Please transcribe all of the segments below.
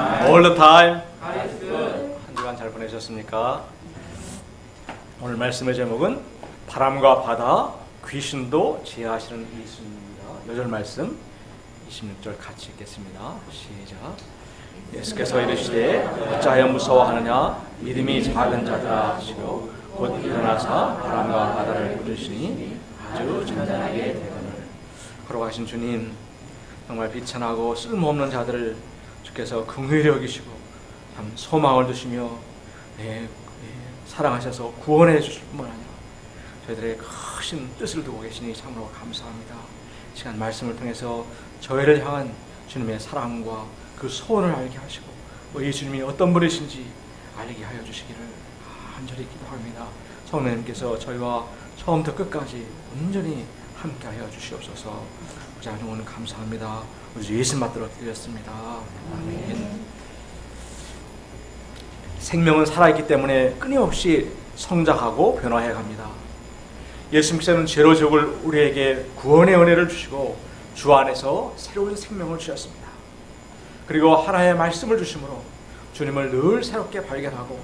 All the time. 한 주간 잘 보내셨습니까? 오늘 말씀의 제목은 바람과 바다, 귀신도 제하시는 예수님입니다. 요절 말씀 26절 같이 읽겠습니다. 시작. 예수께서 이르시되 어찌하여 무서워하느냐 믿음이 작은 자들아 하시고 곧 일어나사 바람과 바다를 부르시니 아주 잔잔하게 되거늘. 걸어가신 주님, 정말 비천하고 쓸모없는 자들을 주께서 긍휼히 여기시고 참 소망을 주시며 사랑하셔서 구원해 주실 뿐만 아니라 저희들의 크신 뜻을 두고 계시니 참으로 감사합니다. 이 시간 말씀을 통해서 저희를 향한 주님의 사랑과 그 소원을 알게 하시고 이 주님이 어떤 분이신지 알게 하여 주시기를 간절히 기도합니다. 성령님께서 저희와 처음부터 끝까지 온전히 함께 하여 주시옵소서. 하나님 오늘 감사합니다. 우리 주 예수 받들어 드렸습니다. 아멘. 생명은 살아있기 때문에 끊임없이 성장하고 변화해 갑니다. 예수님께서는 죄로 죽을 우리에게 구원의 은혜를 주시고 주 안에서 새로운 생명을 주셨습니다. 그리고 하나의 말씀을 주심으로 주님을 늘 새롭게 발견하고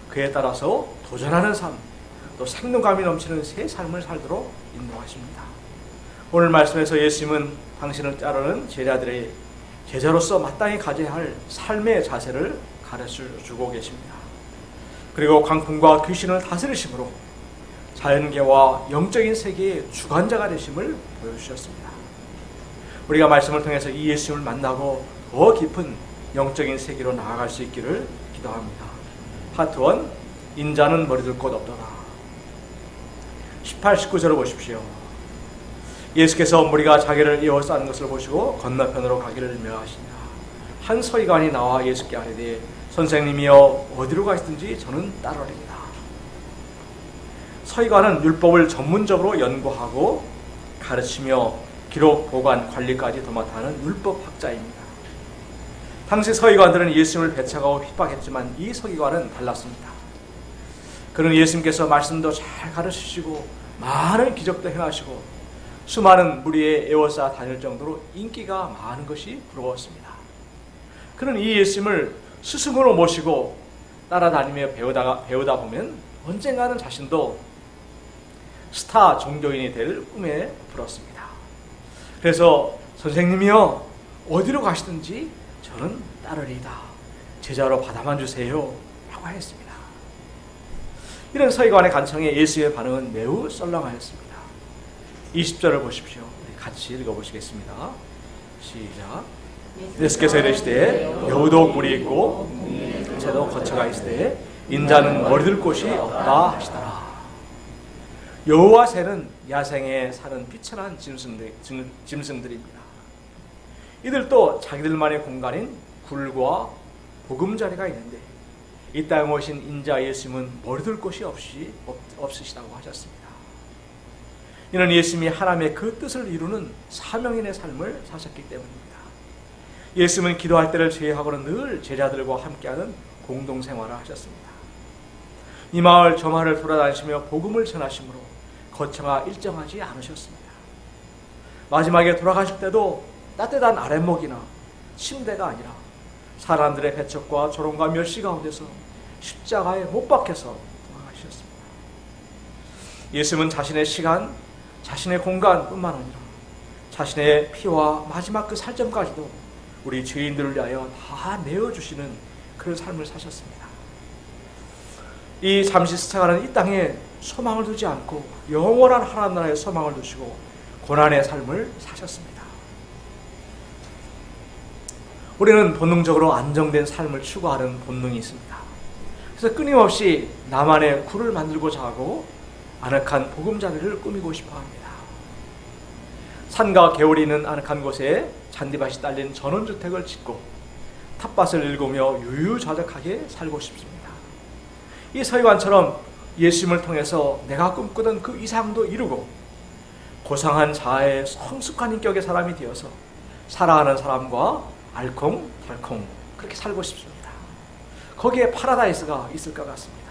그에 따라서 도전하는 삶, 또 생동감이 넘치는 새 삶을 살도록 인도하십니다. 오늘 말씀에서 예수님은 당신을 따르는 제자들의 제자로서 마땅히 가져야 할 삶의 자세를 가르쳐주고 계십니다. 그리고 광풍과 귀신을 다스리심으로 자연계와 영적인 세계의 주관자가 되심을 보여주셨습니다. 우리가 말씀을 통해서 이 예수님을 만나고 더 깊은 영적인 세계로 나아갈 수 있기를 기도합니다. 파트 1, 인자는 머리둘 곳 없더라. 18, 19절을 보십시오. 예수께서 무리가 자기를 에워싸는 것을 보시고 건너편으로 가기를 명하시니라. 한 서기관이 나와 예수께 아뢰되 선생님이여 어디로 가시든지 저는 따르리이다. 서기관은 율법을 전문적으로 연구하고 가르치며 기록, 보관, 관리까지 도맡아하는 율법학자입니다. 당시 서기관들은 예수님을 배척하고 핍박했지만 이 서기관은 달랐습니다. 그는 예수님께서 말씀도 잘 가르치시고 많은 기적도 행하시고 수많은 무리에 에워싸 다닐 정도로 인기가 많은 것이 부러웠습니다. 그는 이 예수님을 스승으로 모시고 따라다니며 배우다 보면 언젠가는 자신도 스타 종교인이 될 꿈에 불었습니다. 그래서 선생님이여 어디로 가시든지 저는 따르리이다. 제자로 받아만 주세요 라고 했습니다. 이런 서기관의 간청에 예수의 반응은 매우 썰렁하였습니다. 20절을 보십시오. 같이 읽어보시겠습니다. 시작. 예수께서 이르시되 여우도 뿔이 있고 새도 거처가 있으되 인자는 머리둘 곳이 없다 하시더라. 여우와 새는 야생에 사는 비천한 짐승들입니다. 이들도 자기들만의 공간인 굴과 보금자리가 있는데 이 땅에 오신 인자 예수님은 머리둘 곳이 없으시다고 하셨습니다. 이는 예수님이 하나님의 그 뜻을 이루는 사명인의 삶을 사셨기 때문입니다. 예수님은 기도할 때를 제외하고는 늘 제자들과 함께하는 공동생활을 하셨습니다. 이 마을 저 마을을 돌아다니시며 복음을 전하심으로 거처가 일정하지 않으셨습니다. 마지막에 돌아가실 때도 따뜻한 아랫목이나 침대가 아니라 사람들의 배척과 조롱과 멸시 가운데서 십자가에 못 박혀서 돌아가셨습니다. 예수님은 자신의 시간, 자신의 공간뿐만 아니라 자신의 피와 마지막 그 살점까지도 우리 죄인들을 위하여 다 내어주시는 그런 삶을 사셨습니다. 이 잠시 스쳐가는 이 땅에 소망을 두지 않고 영원한 하나님 나라에 소망을 두시고 고난의 삶을 사셨습니다. 우리는 본능적으로 안정된 삶을 추구하는 본능이 있습니다. 그래서 끊임없이 나만의 굴을 만들고자 하고 아늑한 보금자리를 꾸미고 싶어합니다. 산과 개울이 있는 아늑한 곳에 잔디밭이 딸린 전원주택을 짓고 텃밭을 일구며 유유자적하게 살고 싶습니다. 이 서기관처럼 예수님을 통해서 내가 꿈꾸던 그 이상도 이루고 고상한 자아의 성숙한 인격의 사람이 되어서 사랑하는 사람과 알콩달콩 그렇게 살고 싶습니다. 거기에 파라다이스가 있을 것 같습니다.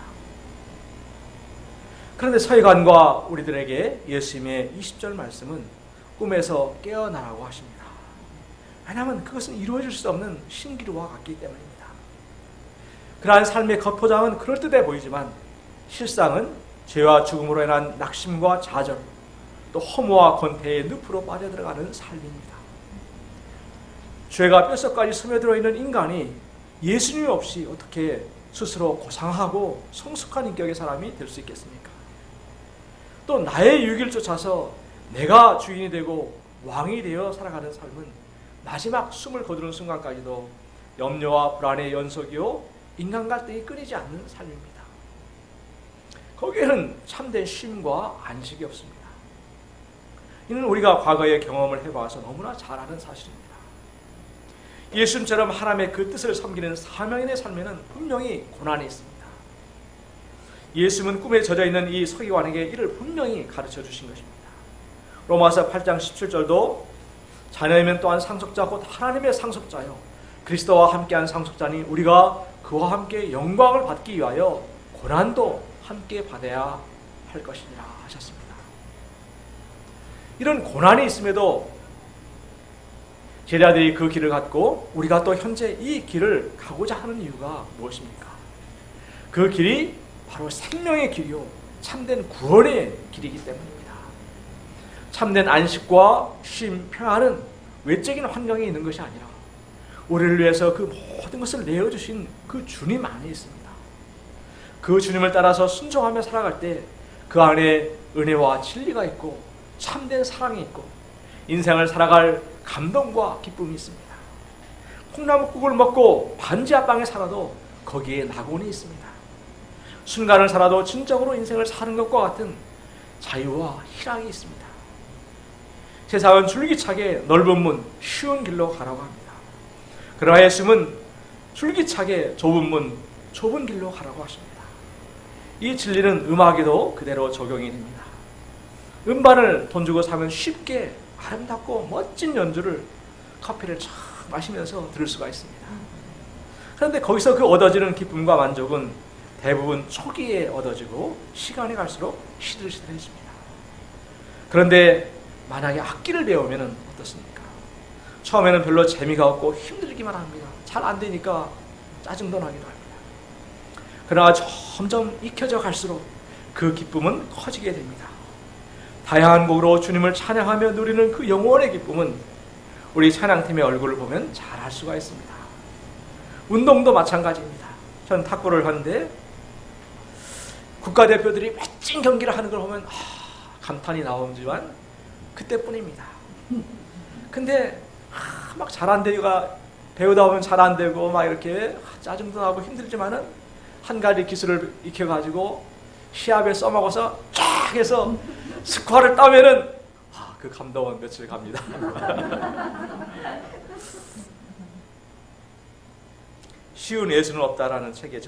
그런데 서기관과 우리들에게 예수님의 20절 말씀은 꿈에서 깨어나라고 하십니다. 왜냐하면 그것은 이루어질 수 없는 신기루와 같기 때문입니다. 그러한 삶의 겉포장은 그럴듯해 보이지만 실상은 죄와 죽음으로 인한 낙심과 좌절, 또 허무와 권태의 늪으로 빠져들어가는 삶입니다. 죄가 뼛속까지 스며들어 있는 인간이 예수님 없이 어떻게 스스로 고상하고 성숙한 인격의 사람이 될 수 있겠습니까? 또 나의 유익을 쫓아서 내가 주인이 되고 왕이 되어 살아가는 삶은 마지막 숨을 거두는 순간까지도 염려와 불안의 연속이요 인간 갈등이 끊이지 않는 삶입니다. 거기에는 참된 쉼과 안식이 없습니다. 이는 우리가 과거의 경험을 해봐서 너무나 잘 아는 사실입니다. 예수님처럼 하나님의 그 뜻을 섬기는 사명인의 삶에는 분명히 고난이 있습니다. 예수님은 꿈에 젖어있는 이 서기관에게 이를 분명히 가르쳐 주신 것입니다. 로마서 8장 17절도 자녀이면 또한 상속자 곧 하나님의 상속자요 그리스도와 함께한 상속자니 우리가 그와 함께 영광을 받기 위하여 고난도 함께 받아야 할 것이니라 하셨습니다. 이런 고난이 있음에도 제자들이 그 길을 갔고 우리가 또 현재 이 길을 가고자 하는 이유가 무엇입니까? 그 길이 바로 생명의 길이요 참된 구원의 길이기 때문입니다. 참된 안식과 쉼, 평안은 외적인 환경에 있는 것이 아니라 우리를 위해서 그 모든 것을 내어주신 그 주님 안에 있습니다. 그 주님을 따라서 순종하며 살아갈 때 그 안에 은혜와 진리가 있고 참된 사랑이 있고 인생을 살아갈 감동과 기쁨이 있습니다. 콩나물국을 먹고 반지하방에 살아도 거기에 낙원이 있습니다. 순간을 살아도 진정으로 인생을 사는 것과 같은 자유와 희락이 있습니다. 세상은 줄기차게 넓은 문, 쉬운 길로 가라고 합니다. 그러나 예수님은 줄기차게 좁은 문, 좁은 길로 가라고 하십니다. 이 진리는 음악에도 그대로 적용이 됩니다. 음반을 돈 주고 사면 쉽게 아름답고 멋진 연주를 커피를 쫙 마시면서 들을 수가 있습니다. 그런데 거기서 그 얻어지는 기쁨과 만족은 대부분 초기에 얻어지고 시간이 갈수록 시들시들해집니다. 그런데 만약에 악기를 배우면 어떻습니까? 처음에는 별로 재미가 없고 힘들기만 합니다. 잘 안 되니까 짜증도 나기도 합니다. 그러나 점점 익혀져 갈수록 그 기쁨은 커지게 됩니다. 다양한 곡으로 주님을 찬양하며 누리는 그 영원의 기쁨은 우리 찬양팀의 얼굴을 보면 잘 알 수가 있습니다. 운동도 마찬가지입니다. 저는 탁구를 하는데 국가대표들이 멋진 경기를 하는 걸 보면 감탄이 나오지만 그때뿐입니다. 근데 막 잘 안 되기가 배우다 보면 잘 안 되고 막 이렇게 짜증도 나고 힘들지만은 한 가지 기술을 익혀가지고 시합에 써먹어서 쫙 해서 스코어를 따면은 그 감동은 며칠 갑니다. 쉬운 예수는 없다라는 책의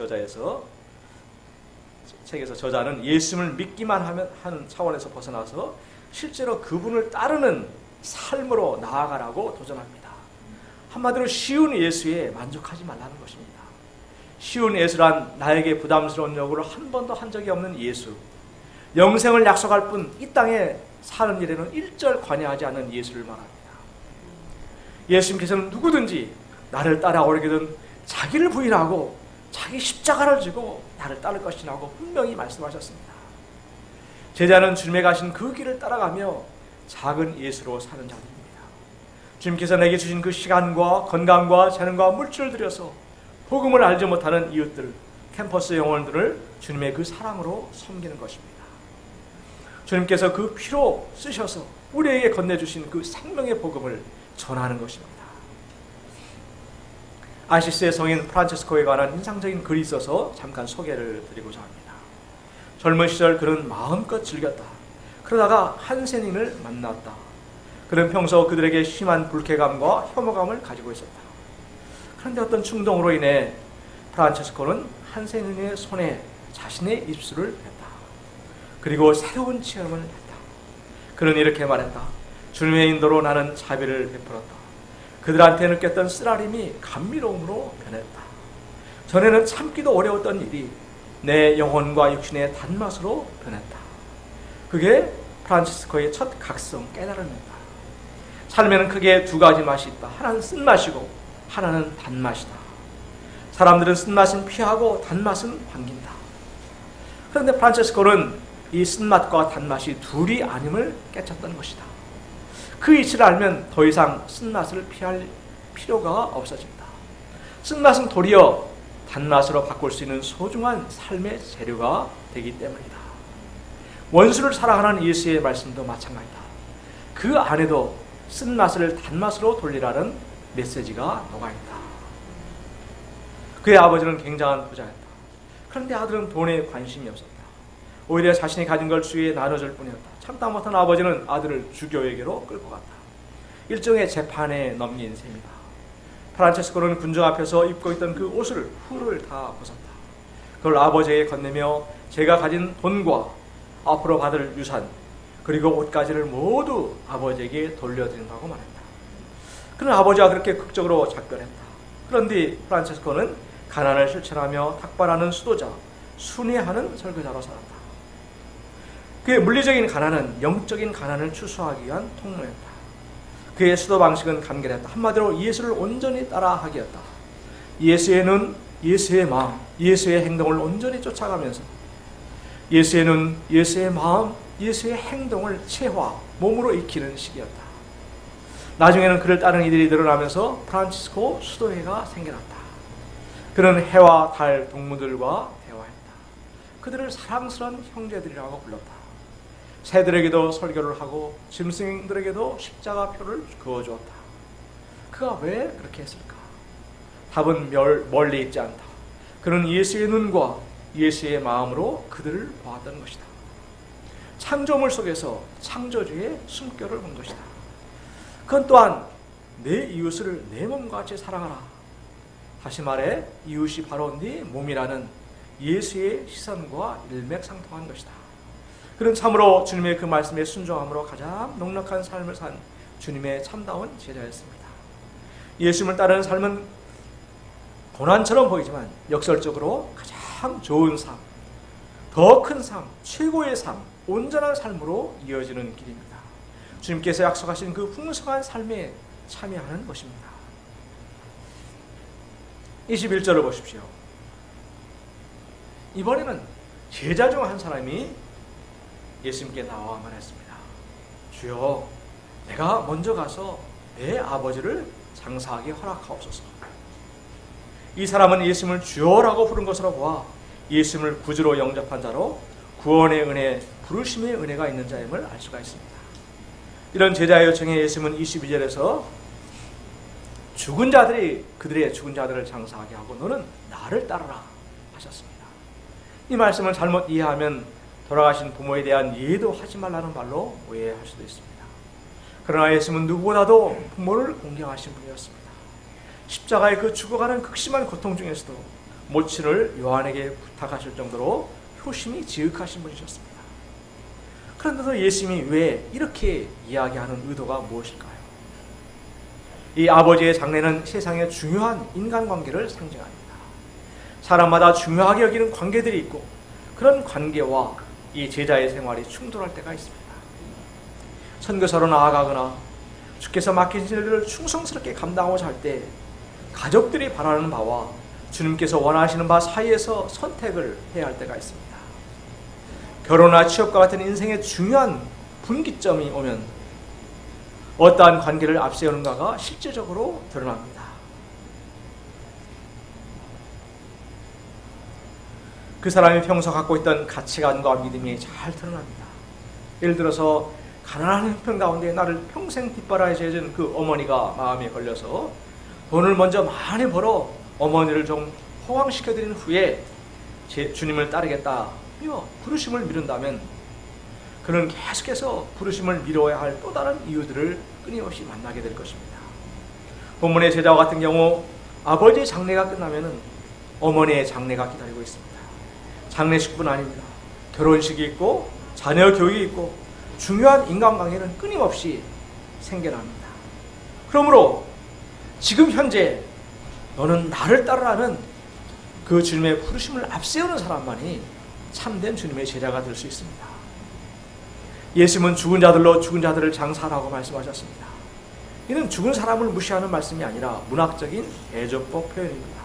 책에서 저자는 예수님을 믿기만 하는 차원에서 벗어나서 실제로 그분을 따르는 삶으로 나아가라고 도전합니다. 한마디로 쉬운 예수에 만족하지 말라는 것입니다. 쉬운 예수란 나에게 부담스러운 요구를 한 번도 한 적이 없는 예수, 영생을 약속할 뿐 이 땅에 사는 일에는 일절 관여하지 않는 예수를 말합니다. 예수님께서는 누구든지 나를 따라오려거든 자기를 부인하고 자기 십자가를 지고 나를 따를 것이라고 분명히 말씀하셨습니다. 제자는 주님의 가신 그 길을 따라가며 작은 예수로 사는 자들입니다. 주님께서 내게 주신 그 시간과 건강과 재능과 물질을 들여서 복음을 알지 못하는 이웃들, 캠퍼스 영혼들을 주님의 그 사랑으로 섬기는 것입니다. 주님께서 그 피로 쓰셔서 우리에게 건네주신 그 생명의 복음을 전하는 것입니다. 아시스의 성인 프란체스코에 관한 인상적인 글이 있어서 잠깐 소개를 드리고자 합니다. 젊은 시절 그는 마음껏 즐겼다. 그러다가 한센인을 만났다. 그는 평소 그들에게 심한 불쾌감과 혐오감을 가지고 있었다. 그런데 어떤 충동으로 인해 프란체스코는 한센인의 손에 자신의 입술을 댔다. 그리고 새로운 체험을 했다. 그는 이렇게 말했다. 주님의 인도로 나는 자비를 베풀었다. 그들한테 느꼈던 쓰라림이 감미로움으로 변했다. 전에는 참기도 어려웠던 일이 내 영혼과 육신의 단맛으로 변했다. 그게 프란치스코의 첫 각성 깨달음이다. 삶에는 크게 두 가지 맛이 있다. 하나는 쓴맛이고 하나는 단맛이다. 사람들은 쓴맛은 피하고 단맛은 반긴다. 그런데 프란체스코는 이 쓴맛과 단맛이 둘이 아님을 깨쳤던 것이다. 그 이치를 알면 더 이상 쓴맛을 피할 필요가 없어진다. 쓴맛은 도리어 단맛으로 바꿀 수 있는 소중한 삶의 재료가 되기 때문이다. 원수를 사랑하는 예수의 말씀도 마찬가지다. 그 안에도 쓴맛을 단맛으로 돌리라는 메시지가 녹아있다. 그의 아버지는 굉장한 부자였다. 그런데 아들은 돈에 관심이 없었다. 오히려 자신이 가진 걸 주위에 나눠줄 뿐이었다. 참다 못한 아버지는 아들을 주교에게로 끌고 갔다. 일종의 재판에 넘긴 셈이다. 프란체스코는 군중 앞에서 입고 있던 그 옷을 훌을 다 벗었다. 그걸 아버지에게 건네며 제가 가진 돈과 앞으로 받을 유산 그리고 옷가지를 모두 아버지에게 돌려드린다고 말했다. 그는 아버지와 그렇게 극적으로 작별했다. 그런데 프란체스코는 가난을 실천하며 탁발하는 수도자, 순회하는 설교자로 살았다. 그의 물리적인 가난은 영적인 가난을 추수하기 위한 통로였다. 그의 수도 방식은 간결했다. 한마디로 예수를 온전히 따라하기였다. 예수의 눈, 예수의 마음, 예수의 행동을 온전히 쫓아가면서 예수의 눈, 예수의 마음, 예수의 행동을 체화, 몸으로 익히는 시기였다. 나중에는 그를 따르는 이들이 늘어나면서 프란치스코 수도회가 생겨났다. 그는 해와 달 동무들과 대화했다. 그들을 사랑스러운 형제들이라고 불렀다. 새들에게도 설교를 하고 짐승들에게도 십자가표를 그어주었다. 그가 왜 그렇게 했을까? 답은 멀리 있지 않다. 그는 예수의 눈과 예수의 마음으로 그들을 보았던 것이다. 창조물 속에서 창조주의 숨결을 본 것이다. 그건 또한 내 이웃을 내 몸과 같이 사랑하라. 다시 말해 이웃이 바로 네 몸이라는 예수의 시선과 일맥상통한 것이다. 그는 참으로 주님의 그 말씀에 순종함으로 가장 넉넉한 삶을 산 주님의 참다운 제자였습니다. 예수님을 따르는 삶은 고난처럼 보이지만 역설적으로 가장 좋은 삶, 더 큰 삶, 최고의 삶, 온전한 삶으로 이어지는 길입니다. 주님께서 약속하신 그 풍성한 삶에 참여하는 것입니다. 21절을 보십시오. 이번에는 제자 중 한 사람이 예수님께 나와 말했습니다. 주여, 내가 먼저 가서 내 아버지를 장사하게 허락하옵소서. 이 사람은 예수님을 주여라고 부른 것으로 보아 예수님을 구주로 영접한 자로 구원의 은혜, 부르심의 은혜가 있는 자임을 알 수가 있습니다. 이런 제자의 요청에 예수님은 22절에서 죽은 자들이 그들의 죽은 자들을 장사하게 하고 너는 나를 따르라 하셨습니다. 이 말씀을 잘못 이해하면 돌아가신 부모에 대한 예도 하지 말라는 말로 오해할 수도 있습니다. 그러나 예수님은 누구보다도 부모를 공경하신 분이었습니다. 십자가의 그 죽어가는 극심한 고통 중에서도 모친을 요한에게 부탁하실 정도로 효심이 지극하신 분이셨습니다. 그런데도 예수님이 왜 이렇게 이야기하는 의도가 무엇일까요? 이 아버지의 장례는 세상의 중요한 인간관계를 상징합니다. 사람마다 중요하게 여기는 관계들이 있고 그런 관계와 이 제자의 생활이 충돌할 때가 있습니다. 선교사로 나아가거나 주께서 맡기신 일을 충성스럽게 감당하고자 할 때 가족들이 바라는 바와 주님께서 원하시는 바 사이에서 선택을 해야 할 때가 있습니다. 결혼이나 취업과 같은 인생의 중요한 분기점이 오면 어떠한 관계를 앞세우는가가 실제적으로 드러납니다. 그 사람이 평소 갖고 있던 가치관과 믿음이 잘 드러납니다. 예를 들어서 가난한 형편 가운데 나를 평생 뒷바라지에 해준 그 어머니가 마음에 걸려서 돈을 먼저 많이 벌어 어머니를 좀 호강시켜드린 후에 주님을 따르겠다며 부르심을 미룬다면 그는 계속해서 부르심을 미뤄야 할 또 다른 이유들을 끊임없이 만나게 될 것입니다. 본문의 제자와 같은 경우 아버지의 장례가 끝나면 어머니의 장례가 기다리고 있습니다. 장례식뿐 아닙니다. 결혼식이 있고 자녀 교육이 있고 중요한 인간관계는 끊임없이 생겨납니다. 그러므로 지금 현재 너는 나를 따르라는 그 주님의 부르심을 앞세우는 사람만이 참된 주님의 제자가 될 수 있습니다. 예수님은 죽은 자들로 죽은 자들을 장사하라고 말씀하셨습니다. 이는 죽은 사람을 무시하는 말씀이 아니라 문학적인 대조법 표현입니다.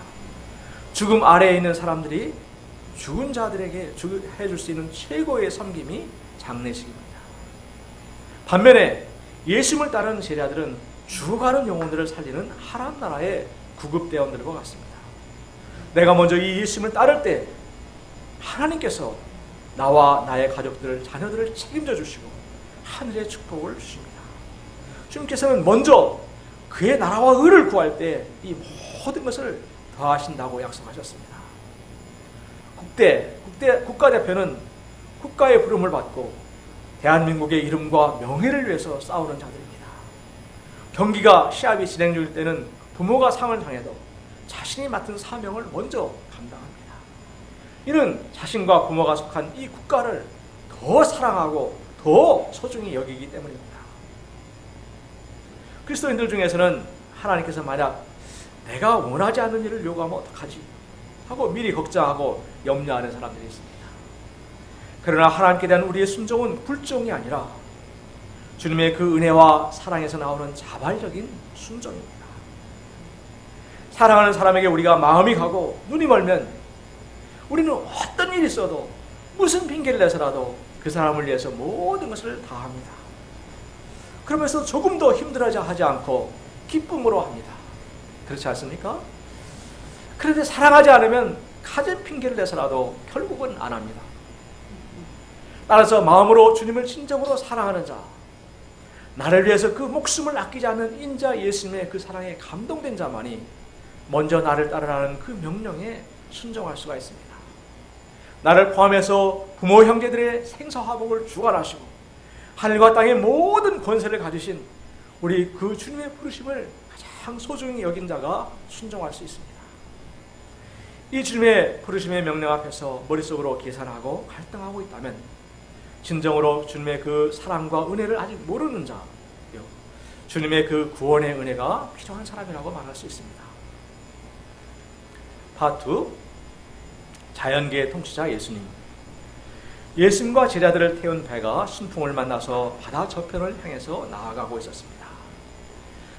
죽음 아래에 있는 사람들이 죽은 자들에게 해줄 수 있는 최고의 섬김이 장례식입니다. 반면에 예수님을 따르는 제자들은 죽어가는 영혼들을 살리는 하나님 나라의 구급대원들과 같습니다. 내가 먼저 이 예수님을 따를 때 하나님께서 나와 나의 가족들, 자녀들을 책임져 주시고 하늘의 축복을 주십니다. 주님께서는 먼저 그의 나라와 의를 구할 때 이 모든 것을 더하신다고 약속하셨습니다. 국가대표는 국가의 부름을 받고 대한민국의 이름과 명예를 위해서 싸우는 자들입니다. 경기가 시합이 진행 중일 때는 부모가 상을 당해도 자신이 맡은 사명을 먼저 감당합니다. 이는 자신과 부모가 속한 이 국가를 더 사랑하고 더 소중히 여기기 때문입니다. 그리스도인들 중에서는 하나님께서 만약 내가 원하지 않는 일을 요구하면 어떡하지? 하고 미리 걱정하고 염려하는 사람들이 있습니다. 그러나 하나님께 대한 우리의 순종은 불종이 아니라 주님의 그 은혜와 사랑에서 나오는 자발적인 순종입니다. 사랑하는 사람에게 우리가 마음이 가고 눈이 멀면 우리는 어떤 일이 있어도 무슨 핑계를 내서라도 그 사람을 위해서 모든 것을 다합니다. 그러면서 조금 더 힘들어하지 않고 기쁨으로 합니다. 그렇지 않습니까? 그런데 사랑하지 않으면 가진 핑계를 내서라도 결국은 안 합니다. 따라서 마음으로 주님을 진정으로 사랑하는 자, 나를 위해서 그 목숨을 아끼지 않는 인자 예수님의 그 사랑에 감동된 자만이 먼저 나를 따르라는 그 명령에 순종할 수가 있습니다. 나를 포함해서 부모 형제들의 생사화복을 주관하시고 하늘과 땅의 모든 권세를 가지신 우리 그 주님의 부르심을 가장 소중히 여긴 자가 순종할 수 있습니다. 이 주님의 부르심의 명령 앞에서 머릿속으로 계산하고 갈등하고 있다면 진정으로 주님의 그 사랑과 은혜를 아직 모르는 자요, 주님의 그 구원의 은혜가 필요한 사람이라고 말할 수 있습니다. 파트 2, 자연계의 통치자 예수님. 예수님과 제자들을 태운 배가 순풍을 만나서 바다 저편을 향해서 나아가고 있었습니다.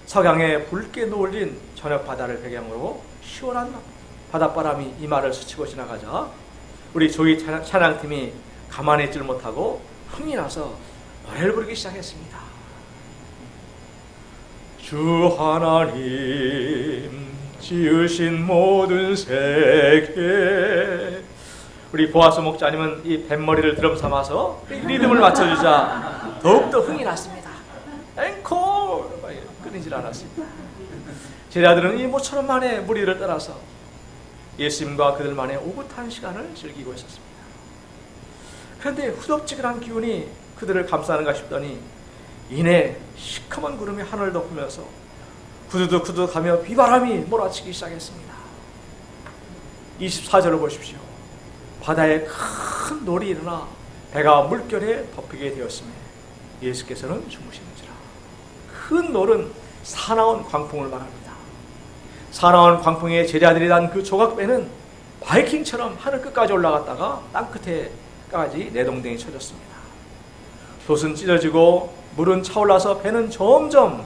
석양에 붉게 노을린 저녁 바다를 배경으로 시원한 바닷바람이 이마를 스치고 지나가자 우리 조이 찬양팀이 가만히 있질 못하고 흥이 나서 노래를 부르기 시작했습니다. 주 하나님 지으신 모든 세계. 우리 보아스 목자님은 이 뱃머리를 드럼 삼아서 리듬을 맞춰주자 더욱더 흥이 났습니다. 앵콜! 끊이질 않았습니다. 제자들은 이 모처럼 만에 무리를 따라서 예수님과 그들만의 오붓한 시간을 즐기고 있었습니다. 그런데 후덥지근한 기운이 그들을 감싸는가 싶더니 이내 시커먼 구름이 하늘을 덮으면서 구두둑구두둑하며 비바람이 몰아치기 시작했습니다. 24절을 보십시오. 바다에 큰 놀이 일어나 배가 물결에 덮이게 되었으며 예수께서는 주무시는지라. 큰 놀은 사나운 광풍을 말합니다. 사나운 광풍에 제자들이 단 그 조각배는 바이킹처럼 하늘 끝까지 올라갔다가 땅끝에까지 내동댕이 쳐졌습니다. 돛은 찢어지고 물은 차올라서 배는 점점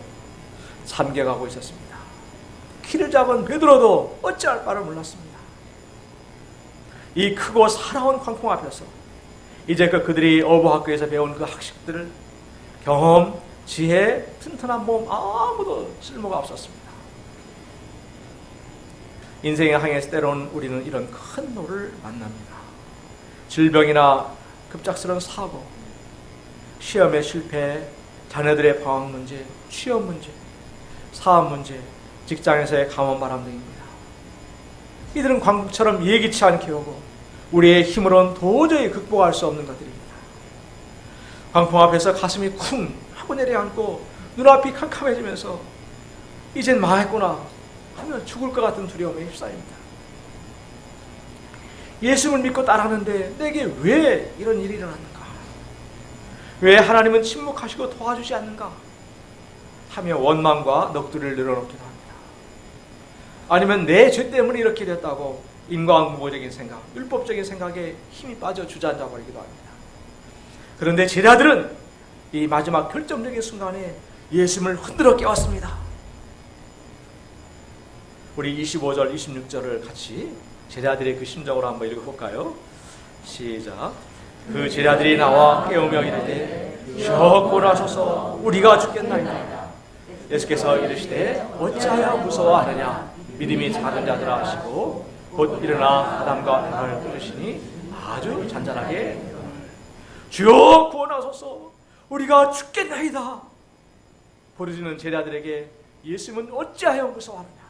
잠겨가고 있었습니다. 키를 잡은 베드로도 어찌할 바를 몰랐습니다. 이 크고 사나운 광풍 앞에서 이제껏 그들이 어부학교에서 배운 그 학식들을 경험, 지혜, 튼튼한 몸 아무도 쓸모가 없었습니다. 인생의 항해에서 때로는 우리는 이런 큰 노를 만납니다. 질병이나 급작스러운 사고, 시험의 실패, 자녀들의 방황 문제, 취업 문제, 사업 문제, 직장에서의 감원바람 등입니다. 이들은 광풍처럼 예기치 않게 오고 우리의 힘으로는 도저히 극복할 수 없는 것들입니다. 광풍 앞에서 가슴이 쿵 하고 내려앉고 눈앞이 캄캄해지면서 이젠 망했구나 하면 죽을 것 같은 두려움에 휩싸입니다. 예수님을 믿고 따라하는데 내게 왜 이런 일이 일어났는가? 왜 하나님은 침묵하시고 도와주지 않는가? 하며 원망과 넋두리를 늘어놓기도 합니다. 아니면 내 죄 때문에 이렇게 됐다고 인과응보적인 생각, 율법적인 생각에 힘이 빠져 주저앉아 버리기도 합니다. 그런데 제자들은 이 마지막 결정적인 순간에 예수님을 흔들어 깨웠습니다. 우리 25절, 26절을 같이 제자들의 그 심정으로 한번 읽어볼까요? 시작. 그 제자들이 나와 깨우며 이르되 주여 구원하소서 우리가 죽겠나이다. 예수께서 이르시되 어찌하여 무서워하느냐 믿음이 작은 자들아 하시고 곧 일어나 바람과 바다를 끄시니 아주 잔잔하게 주여 구원하소서 우리가 죽겠나이다. 부르짖는 제자들에게 예수님은 어찌하여 무서워하느냐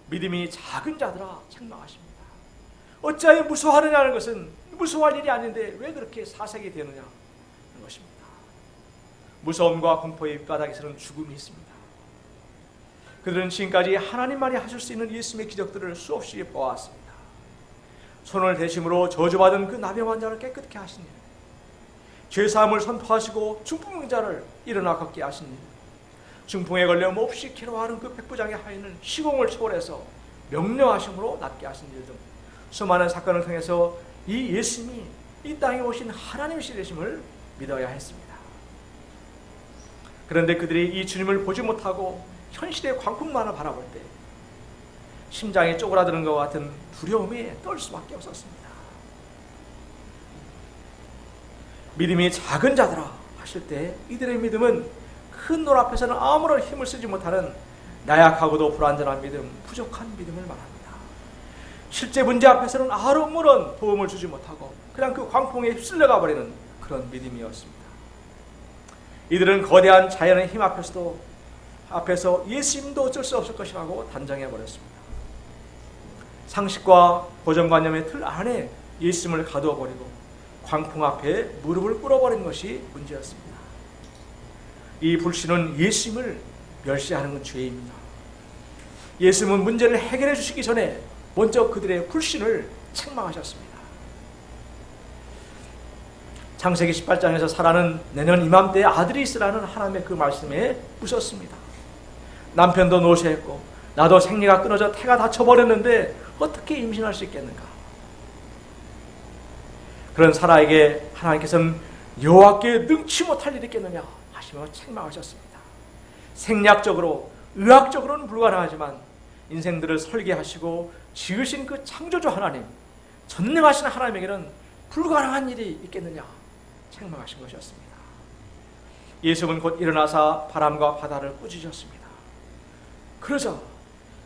믿음이 작은 자들아 책망하십니다. 어찌하여 무서워하느냐는 것은 무서워할 일이 아닌데 왜 그렇게 사색이 되느냐 하는 것입니다. 무서움과 공포의 밑바닥에서는 죽음이 있습니다. 그들은 지금까지 하나님만이 하실 수 있는 예수님의 기적들을 수없이 보았습니다. 손을 대심으로 저주받은 그 나병 환자를 깨끗게 하신 일, 죄사함을 선포하시고 중풍자를 일어나 걷게 하신 일, 중풍에 걸려 몹시 괴로워하는 그 백부장의 하인을 시공을 초월해서 명령하심으로 낫게 하신 일 등 수많은 사건을 통해서 이 예수님이 이 땅에 오신 하나님이신 되심을 믿어야 했습니다. 그런데 그들이 이 주님을 보지 못하고 현실의 광풍만을 바라볼 때 심장이 쪼그라드는 것 같은 두려움에 떨 수밖에 없었습니다. 믿음이 작은 자들아 하실 때 이들의 믿음은 큰 놀 앞에서는 아무런 힘을 쓰지 못하는 나약하고도 불완전한 믿음, 부족한 믿음을 말합니다. 실제 문제 앞에서는 아무런 도움을 주지 못하고 그냥 그 광풍에 휩쓸려가 버리는 그런 믿음이었습니다. 이들은 거대한 자연의 힘 앞에서 예수님도 어쩔 수 없을 것이라고 단정해 버렸습니다. 상식과 고정관념의 틀 안에 예수님을 가두어 버리고 광풍 앞에 무릎을 꿇어버린 것이 문제였습니다. 이 불신은 예수님을 멸시하는 건 죄입니다. 예수님은 문제를 해결해 주시기 전에 먼저 그들의 불신을 책망하셨습니다. 창세기 18장에서 사라는 내년 이맘때에 아들이 있으라는 하나님의 그 말씀에 웃었습니다. 남편도 노쇠했고 나도 생리가 끊어져 태가 닫혀버렸는데 어떻게 임신할 수 있겠는가. 그런 사라에게 하나님께서는 여호와께 능치 못할 일이 있겠느냐 하시며 책망하셨습니다. 생략적으로 의학적으로는 불가능하지만 인생들을 설계하시고 지으신 그 창조주 하나님, 전능하신 하나님에게는 불가능한 일이 있겠느냐 책망하신 것이었습니다. 예수님은 곧 일어나사 바람과 바다를 꾸짖으셨습니다. 그러자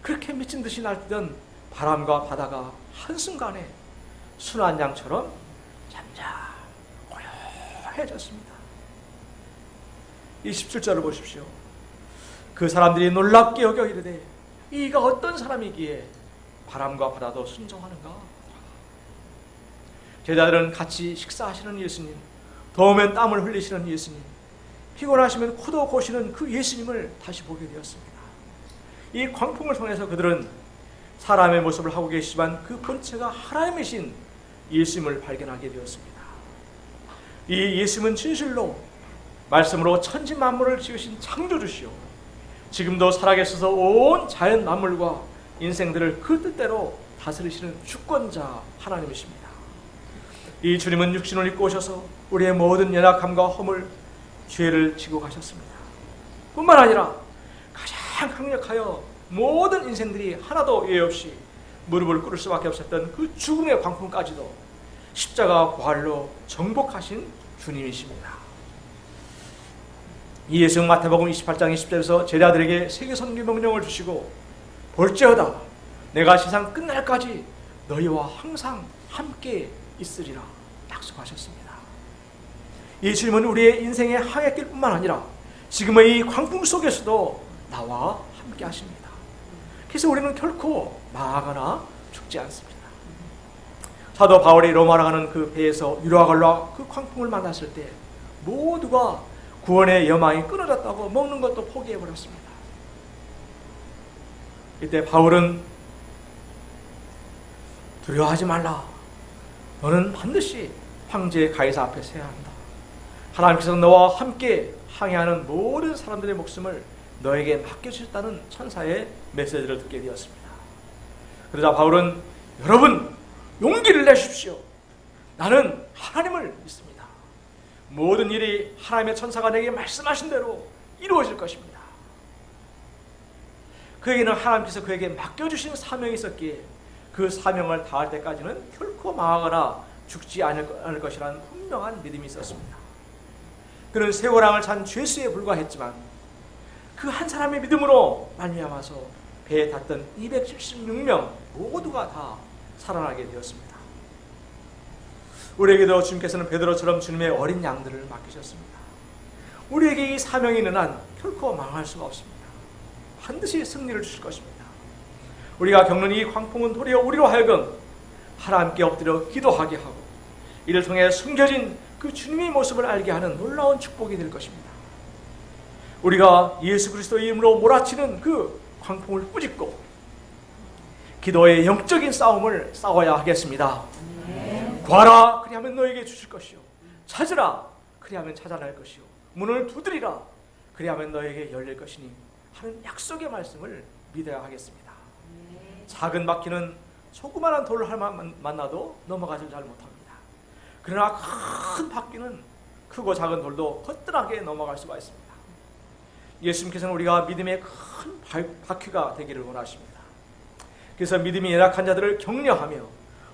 그렇게 미친 듯이 날뛰던 바람과 바다가 한순간에 순한 양처럼 고요해졌습니다. 27절을 보십시오. 그 사람들이 놀랍게 여겨 이르되 이가 어떤 사람이기에 바람과 바다도 순종하는가. 제자들은 같이 식사하시는 예수님, 더우면 땀을 흘리시는 예수님, 피곤하시면 코도 고시는 그 예수님을 다시 보게 되었습니다. 이 광풍을 통해서 그들은 사람의 모습을 하고 계시지만 그 본체가 하나님이신 예수님을 발견하게 되었습니다. 이 예수님은 진실로 말씀으로 천지 만물을 지으신 창조주시오, 지금도 살아계셔서 온 자연 만물과 인생들을 그 뜻대로 다스리시는 주권자 하나님이십니다. 이 주님은 육신을 입고 오셔서 우리의 모든 연약함과 허물, 죄를 지고 가셨습니다. 뿐만 아니라 가장 강력하여 모든 인생들이 하나도 예외 없이 무릎을 꿇을 수밖에 없었던 그 죽음의 광풍까지도 십자가 부활로 정복하신 주님이십니다. 이 예수는 마태복음 28장 20절에서 제자들에게 세계 선교 명령을 주시고 볼지어다 내가 세상 끝날까지 너희와 항상 함께 있으리라 약속하셨습니다. 예수님은 우리의 인생의 항해길뿐만 아니라 지금의 이 광풍 속에서도 나와 함께 하십니다. 그래서 우리는 결코 망하거나 죽지 않습니다. 사도 바울이 로마로 가는 그 배에서 유라와 갈라 그 광풍을 만났을 때 모두가 구원의 여망이 끊어졌다고 먹는 것도 포기해버렸습니다. 이때 바울은 두려워하지 말라. 너는 반드시 황제 가이사 앞에 서야 한다. 하나님께서 너와 함께 항해하는 모든 사람들의 목숨을 너에게 맡겨주셨다는 천사의 메시지를 듣게 되었습니다. 그러자 바울은 여러분 용기를 내십시오. 나는 하나님을 믿습니다. 모든 일이 하나님의 천사가 내게 말씀하신 대로 이루어질 것입니다. 그에게는 하나님께서 그에게 맡겨주신 사명이 있었기에 그 사명을 다할 때까지는 결코 망하거나 죽지 않을 것이라는 분명한 믿음이 있었습니다. 그는 쇠고랑을 찬 죄수에 불과했지만 그 한 사람의 믿음으로 말미암아서 배에 탔던 276명 모두가 다 살아나게 되었습니다. 우리에게도 주님께서는 베드로처럼 주님의 어린 양들을 맡기셨습니다. 우리에게 이 사명이 있는 한 결코 망할 수가 없습니다. 반드시 승리를 주실 것입니다. 우리가 겪는 이 광풍은 도리어 우리로 하여금 하나님께 엎드려 기도하게 하고 이를 통해 숨겨진 그 주님의 모습을 알게 하는 놀라운 축복이 될 것입니다. 우리가 예수 그리스도의 이름으로 몰아치는 그 광풍을 꾸짖고 기도의 영적인 싸움을 싸워야 하겠습니다. 구하라 그리하면 너에게 주실 것이요 찾으라 그리하면 찾아낼 것이요 문을 두드리라 그리하면 너에게 열릴 것이니 하는 약속의 말씀을 믿어야 하겠습니다. 작은 바퀴는 조그마한 돌을 만나도 넘어가질 잘 못합니다. 그러나 큰 바퀴는 크고 작은 돌도 거뜬하게 넘어갈 수가 있습니다. 예수님께서는 우리가 믿음의 큰 바퀴가 되기를 원하십니다. 그래서 믿음이 연약한 자들을 격려하며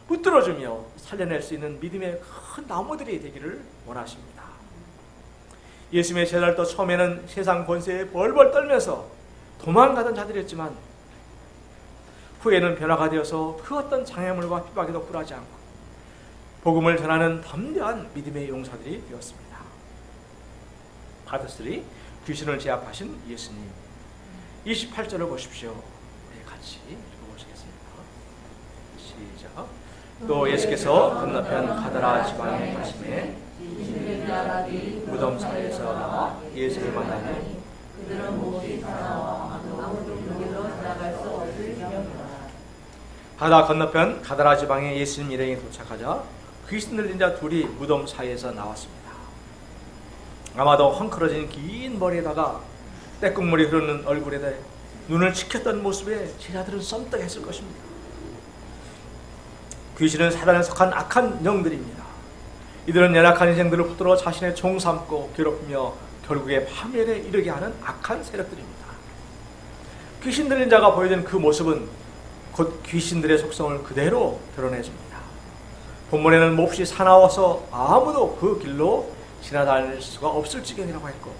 붙들어주며 살려낼 수 있는 믿음의 큰 나무들이 되기를 원하십니다. 예수님의 제자들도 처음에는 세상 권세에 벌벌 떨면서 도망가던 자들이었지만 후에는 변화가 되어서 그 어떤 장애물과 핍박에도 굴하지 않고 복음을 전하는 담대한 믿음의 용사들이 되었습니다. 파더스리 귀신을 제압하신 예수님 28절을 보십시오. 네, 같이 읽어보시겠습니다. 시작. 또 예수께서 건너편 가다라 지방에 가시매 무덤 사이에서 나와 예수를 만나니 그들은 몹시 사나워 아무도 그 길로 지나갈 수 없을 경우라. 바다 건너편 가다라 지방에 예수님 일행이 도착하자 귀신 들린 자 둘이 무덤 사이에서 나왔습니다. 아마도 헝클어진 긴 머리에다가 때국물이 흐르는 얼굴에다 눈을 치켰던 모습에 제자들은 썸떡했을 것입니다. 귀신은 사단에 속한 악한 영들입니다. 이들은 연약한 인생들을 붙들어 자신의 종 삼고 괴롭히며 결국에 파멸에 이르게 하는 악한 세력들입니다. 귀신 들린 자가 보여준 그 모습은 곧 귀신들의 속성을 그대로 드러내줍니다. 본문에는 몹시 사나워서 아무도 그 길로 지나다닐 수가 없을 지경이라고 했고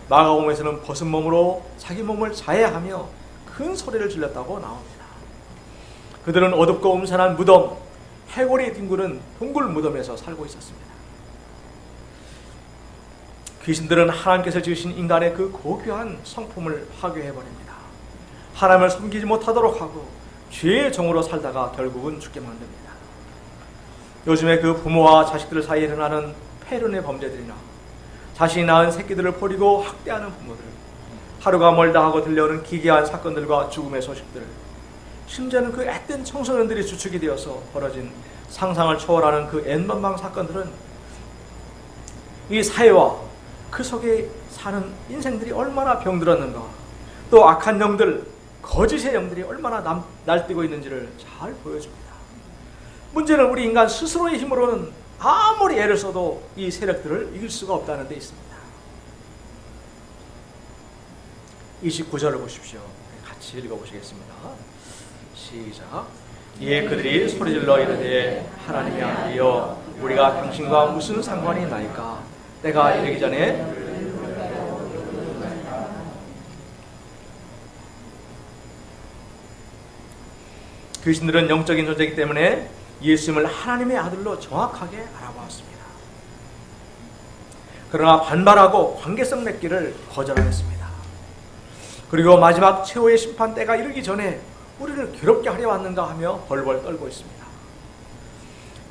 마가복음에서는 벗은 몸으로 자기 몸을 자해하며 큰 소리를 질렀다고 나옵니다. 그들은 어둡고 음산한 무덤, 해골이 뒹구는 동굴 무덤에서 살고 있었습니다. 귀신들은 하나님께서 지으신 인간의 그 고귀한 성품을 파괴해버립니다. 하나님을 섬기지 못하도록 하고 죄의 종으로 살다가 결국은 죽게 만듭니다. 요즘에 그 부모와 자식들 사이에 일어나는 폐륜의 범죄들이나 자신이 낳은 새끼들을 버리고 학대하는 부모들, 하루가 멀다 하고 들려오는 기괴한 사건들과 죽음의 소식들, 심지어는 그 앳된 청소년들이 주축이 되어서 벌어진 상상을 초월하는 그 N번방 사건들은 이 사회와 그 속에 사는 인생들이 얼마나 병들었는가, 또 악한 영들, 거짓의 영들이 얼마나 날뛰고 있는지를 잘 보여줍니다. 문제는 우리 인간 스스로의 힘으로는 아무리 애를 써도 이 세력들을 이길 수가 없다는 데 있습니다. 29절을 보십시오. 같이 읽어보시겠습니다. 시작. 이에 그들이 소리질러 이르되 하나님의 아들이여 우리가 당신과 무슨 상관이 나이까? 때가 이르기 전에 귀신들은 영적인 존재이기 때문에 예수님을 하나님의 아들로 정확하게 알아보았습니다. 그러나 반발하고 관계성 맺기를 거절하였습니다. 그리고 마지막 최후의 심판 때가 이르기 전에 우리를 괴롭게 하려 왔는가 하며 벌벌 떨고 있습니다.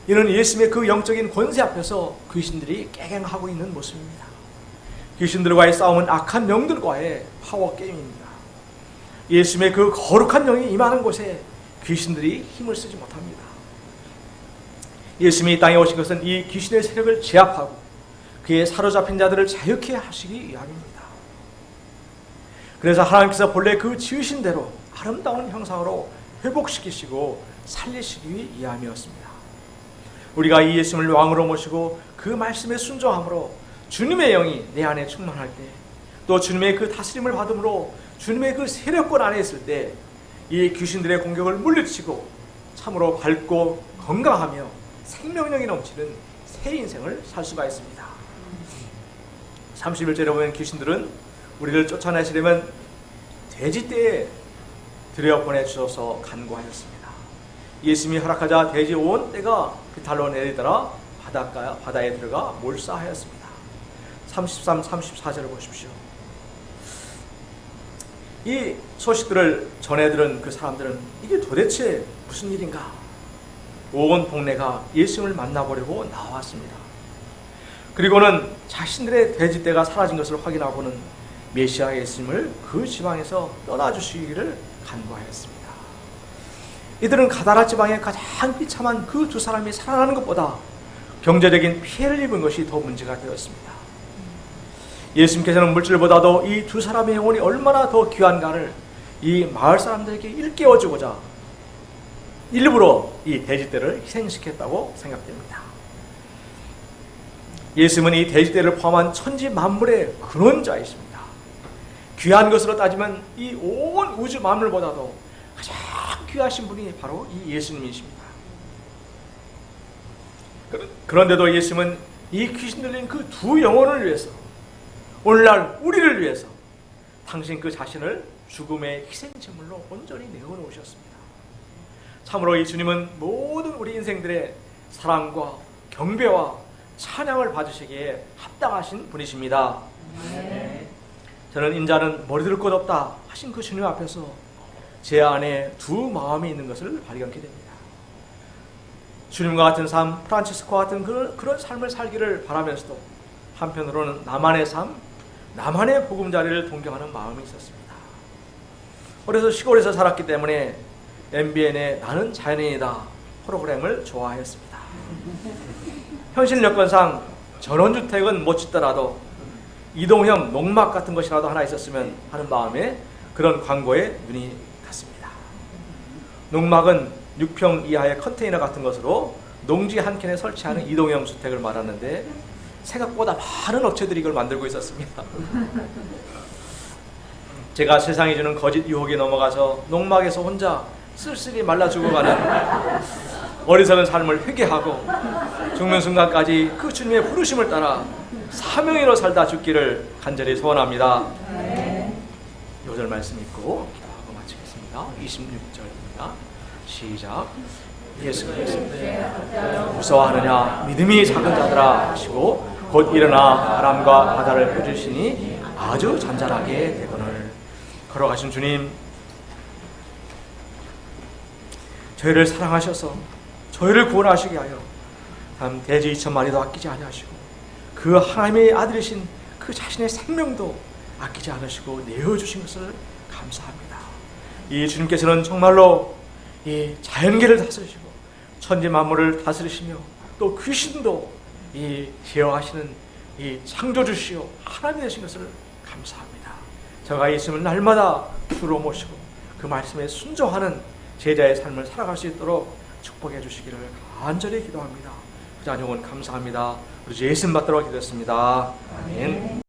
이는 예수님의 그 영적인 권세 앞에서 귀신들이 깨갱하고 있는 모습입니다. 귀신들과의 싸움은 악한 영들과의 파워 게임입니다. 예수님의 그 거룩한 영이 임하는 곳에 귀신들이 힘을 쓰지 못합니다. 예수님이 이 땅에 오신 것은 이 귀신의 세력을 제압하고 그의 사로잡힌 자들을 자유케 하시기 위함입니다. 그래서 하나님께서 본래 그 지으신 대로 아름다운 형상으로 회복시키시고 살리시기 위함이었습니다. 우리가 이 예수님을 왕으로 모시고 그 말씀에 순종함으로 주님의 영이 내 안에 충만할 때 또 주님의 그 다스림을 받음으로 주님의 그 세력권 안에 있을 때 이 귀신들의 공격을 물리치고 참으로 밝고 건강하며 생명력이 넘치는 새 인생을 살 수가 있습니다. 31절에 보면 귀신들은 우리를 쫓아내시려면 돼지떼에 들여보내주셔서 간구하였습니다. 예수님이 허락하자 돼지 온 떼가 그 달로 내리더라 바다에 들어가 몰사하였습니다. 33, 34절을 보십시오. 이 소식들을 전해들은 그 사람들은 이게 도대체 무슨 일인가? 온 동네가 예수님을 만나보려고 나왔습니다. 그리고는 자신들의 돼지떼가 사라진 것을 확인하고는 메시아 예수님을 그 지방에서 떠나주시기를 간구하였습니다. 이들은 가다라 지방에 가장 비참한 그 두 사람이 살아나는 것보다 경제적인 피해를 입은 것이 더 문제가 되었습니다. 예수님께서는 물질보다도 이 두 사람의 영혼이 얼마나 더 귀한가를 이 마을 사람들에게 일깨워주고자 일부러 이 돼지떼를 희생시켰다고 생각됩니다. 예수님은 이 돼지떼를 포함한 천지 만물의 근원자이십니다. 귀한 것으로 따지면 이 온 우주 만물보다도 가장 귀하신 분이 바로 이 예수님이십니다. 그런데도 예수님은 이 귀신 들린 그 두 영혼을 위해서, 오늘날 우리를 위해서 당신 그 자신을 죽음의 희생제물로 온전히 내어놓으셨습니다. 참으로 이 주님은 모든 우리 인생들의 사랑과 경배와 찬양을 받으시기에 합당하신 분이십니다. 저는 인자는 머리 둘 것 없다 하신 그 주님 앞에서 제 안에 두 마음이 있는 것을 발견하게 됩니다. 주님과 같은 삶, 프란치스코와 같은 그런 삶을 살기를 바라면서도 한편으로는 나만의 삶, 나만의 보금자리를 동경하는 마음이 있었습니다. 그래서 시골에서 살았기 때문에 MBN의 나는 자연인이다 프로그램을 좋아했습니다. 현실 여건상 전원주택은 못 짓더라도 이동형 농막 같은 것이라도 하나 있었으면 하는 마음에 그런 광고에 눈이 갔습니다. 농막은 6평 이하의 컨테이너 같은 것으로 농지 한 켠에 설치하는 이동형 주택을 말하는데 생각보다 많은 업체들이 이걸 만들고 있었습니다. 제가 세상이 주는 거짓 유혹에 넘어가서 농막에서 혼자 쓸쓸히 말라 죽어가는 어리석은 삶을 회개하고 죽는 순간까지 그 주님의 부르심을 따라 사명의로 살다 죽기를 간절히 소원합니다. 요절 말씀 읽고 기도하고 마치겠습니다. 26절입니다. 시작. 예수께서 무서워하느냐 믿음이 작은 자들아 하시고 곧 일어나 바람과 바다를 펴주시니 아주 잔잔하게 되거늘. 걸어가신 주님, 저희를 사랑하셔서 저희를 구원하시게 하여 단 돼지 2,000마리도 아끼지 아니하시고 그 하나님의 아들이신 그 자신의 생명도 아끼지 않으시고 내어주신 것을 감사합니다. 이 주님께서는 정말로 이 자연계를 다스리시고 천지 만물을 다스리시며 또 귀신도 이 제어하시는 이 창조주시오 하나님 되신 것을 감사합니다. 저가 있으면 날마다 주로 모시고 그 말씀에 순종하는 제자의 삶을 살아갈 수 있도록 축복해 주시기를 간절히 기도합니다. 부자님은 감사합니다. 우리 예수 받도록 기도했습니다. 아멘.